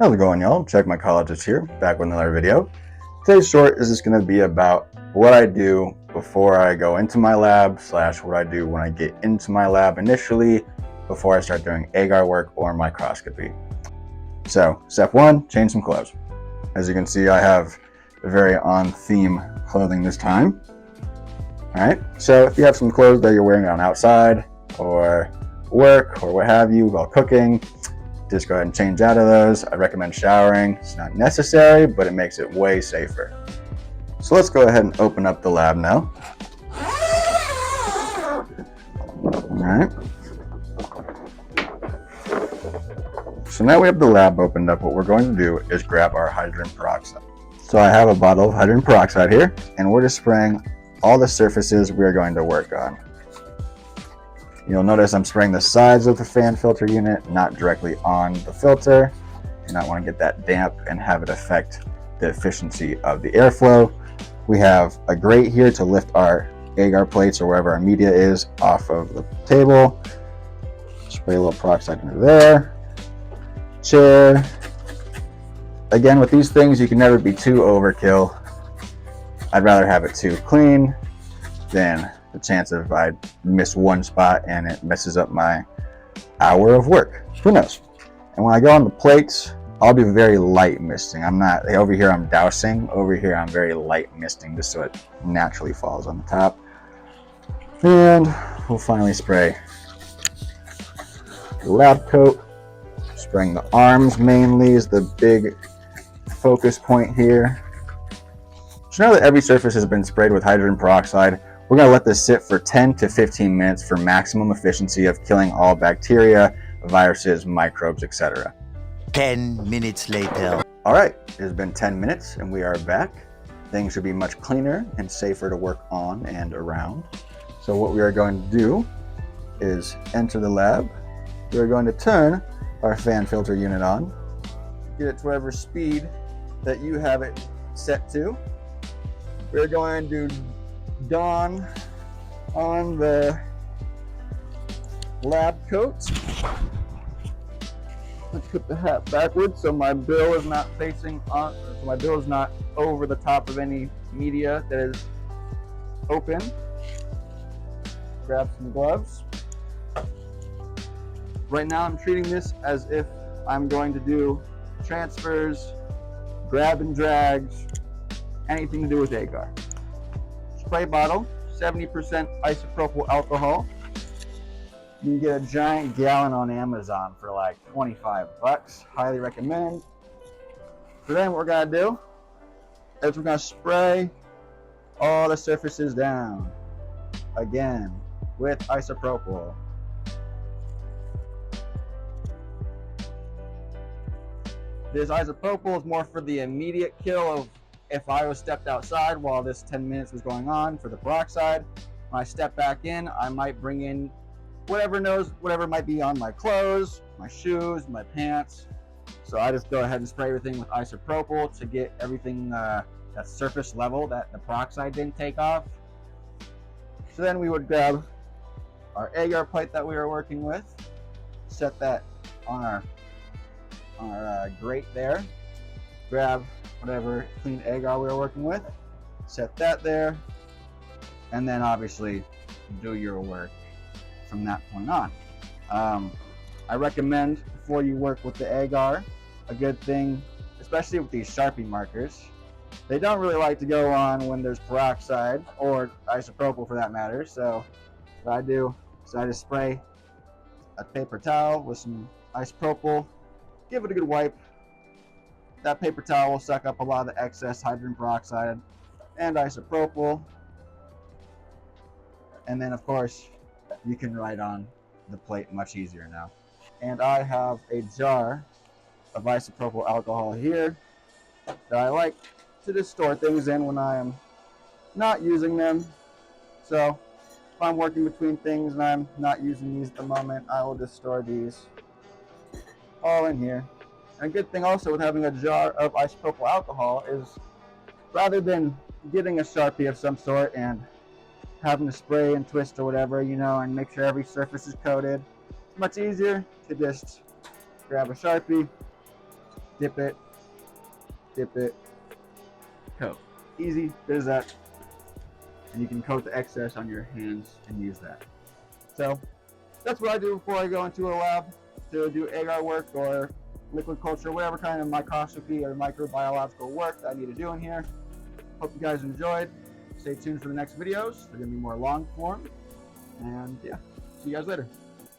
How's it going, y'all? Check My Colleges here, back with another video. Today's short is just going to be about what I do before I go into my lab / what I do when I get into my lab initially before I start doing agar work or microscopy. So, step one, change some clothes. As you can see, I have very on-theme clothing this time. Alright, so if you have some clothes that you're wearing on outside or work or what have you while cooking, just go ahead and change out of those. I recommend showering. It's not necessary, but it makes it way safer. So let's go ahead and open up the lab now. Alright. So now we have the lab opened up. What we're going to do is grab our hydrogen peroxide. So I have a bottle of hydrogen peroxide here, and we're just spraying all the surfaces we are going to work on. You'll notice I'm spraying the sides of the fan filter unit, not directly on the filter. You not want to get that damp and have it affect the efficiency of the airflow. We have a grate here to lift our agar plates or wherever our media is off of the table. Spray a little peroxide into there. Chair. Again, with these things, you can never be too overkill. I'd rather have it too clean than the chance of I miss one spot and it messes up my hour of work. Who knows? And when I go on the plates, I'll do very light misting. I'm not, over here I'm dousing, over here I'm very light misting just so it naturally falls on the top. And we'll finally spray the lab coat. Spraying the arms mainly is the big focus point here. So now that every surface has been sprayed with hydrogen peroxide, we're going to let this sit for 10 to 15 minutes for maximum efficiency of killing all bacteria, viruses, microbes, etc. 10 minutes later. Alright, it has been 10 minutes and we are back. Things should be much cleaner and safer to work on and around. So what we are going to do is enter the lab. We are going to turn our fan filter unit on. Get it to whatever speed that you have it set to. We're going to don on the lab coat. Let's put the hat backwards so my bill is not facing on, so my bill is not over the top of any media that is open. Grab some gloves. Right now I'm treating this as if I'm going to do transfers, grab and drags, anything to do with agar. Spray bottle, 70% isopropyl alcohol. You can get a giant gallon on Amazon for like 25 bucks. Highly recommend. So then what we're gonna do is we're gonna spray all the surfaces down again with isopropyl. This isopropyl is more for the immediate kill of if I was stepped outside while this 10 minutes was going on for the peroxide. When I step back in, I might bring in whatever might be on my clothes, my shoes, my pants. So I just go ahead and spray everything with isopropyl to get everything that surface level that the peroxide didn't take off. So then we would grab our agar plate that we were working with, set that on our grate there, grab whatever clean agar we were working with, set that there, and then obviously do your work from that point on. I recommend before you work with the agar, a good thing, especially with these Sharpie markers, they don't really like to go on when there's peroxide or isopropyl for that matter. So what I do is I just spray a paper towel with some isopropyl, give it a good wipe. That paper towel will suck up a lot of the excess hydrogen peroxide and isopropyl. And then of course, you can write on the plate much easier now. And I have a jar of isopropyl alcohol here that I like to just store things in when I am not using them. So if I'm working between things and I'm not using these at the moment, I will just store these all in here. And a good thing also with having a jar of isopropyl alcohol is rather than getting a Sharpie of some sort and having to spray and twist or whatever, and make sure every surface is coated, it's much easier to just grab a Sharpie, dip it, coat. Easy, there's that. And you can coat the excess on your hands and use that. So that's what I do before I go into a lab to do agar work or liquid culture, whatever kind of microscopy or microbiological work that I need to do in here. Hope you guys enjoyed. Stay tuned for the next videos. They're going to be more long form. And yeah, see you guys later.